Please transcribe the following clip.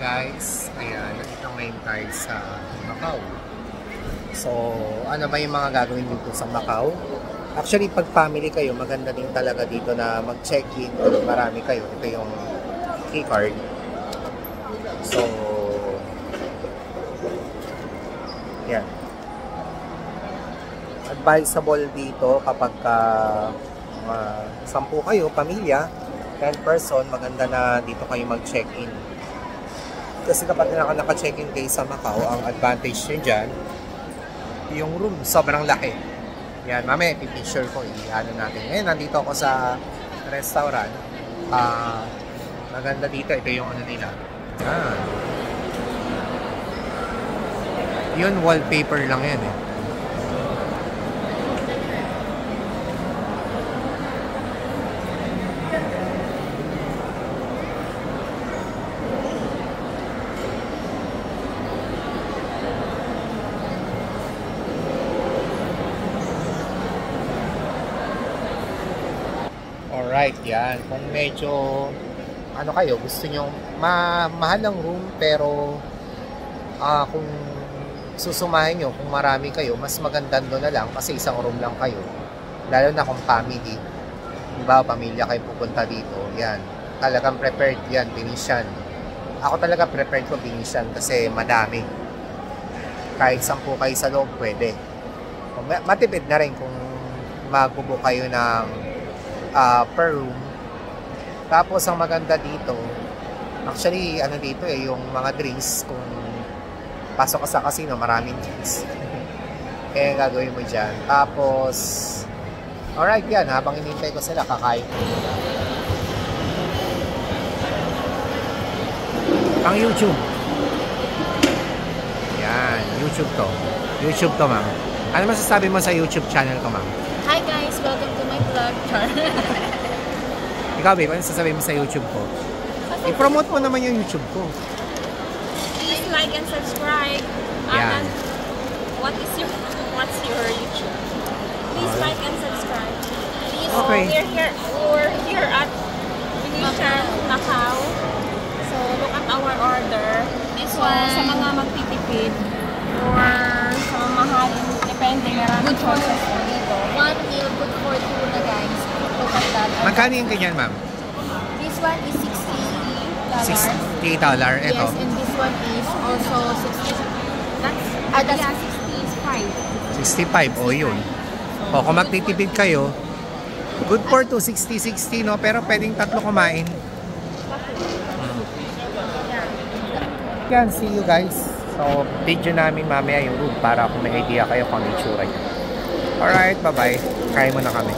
guys, ayan, nandito ngayon tayo sa Macau. So, ano ba yung mga gagawin dito sa Macau? Actually, pag family kayo, maganda din talaga dito na mag-check-in or marami kayo. Ito yung key card. So, yan. Advisable dito kapag 10 kayo, pamilya, 10 person, maganda na dito kayo mag-check-in. Kasi kapag naka-check-in kayo sa Macau, ang advantage nyo dyan, yung room sobrang laki. Yan, mamaya ipipicture ko, i-ano natin. Ngayon, nandito ako sa restaurant. Maganda dito, ito yung ano nila. Yun, wallpaper lang yan eh. Alright, yan. Kung medyo ano kayo, gusto nyo mahal ang room pero kung susumahin nyo, kung marami kayo, mas maganda doon na lang kasi isang room lang kayo. Lalo na kung family. Diba, pamilya kayo pupunta dito. Yan. Talagang prepared yan, Venetian. Ako talaga prepared ko Venetian kasi madami. Kahit 10 kayo sa loob, pwede. Matipid na rin kung magbubo kayo ng per room. Tapos ang maganda dito, actually ano dito eh, yung mga drinks, kung pasok ka sa casino, maraming drinks. Kaya gagawin mo dyan. Tapos alright yan, habang inintay ko sila, kakain ko. Pang YouTube. Yan, YouTube to. YouTube to, ma'am. Ano masasabi mo sa YouTube channel ko, ma'am? Hi guys, welcome to my vlog. Ikaw, babe, ano sasabihin mo sa YouTube ko? I-promote mo naman yung YouTube ko. Please like and subscribe. Yan. What's your YouTube? Please like and subscribe. Please, okay. We're here at Venetian, Macau. So look at our order. This one sa mga magtitipid or sa mga mahalin, depende, maraming choices dito. One meal, good for two na guys. Look at that. Magkano yung ganyan, ma'am? This one is $60. $60. Ito. Yes, and this one is also $60. That's 65. O yun. O kung magtitipid kayo, good for 2, 60, no? Pero pwedeng 3 kumain. Yan, see you guys. So, video namin mamaya yung room para kung may idea kayo kung ano yung tsura niya. Alright, bye-bye. Kain mo na kami.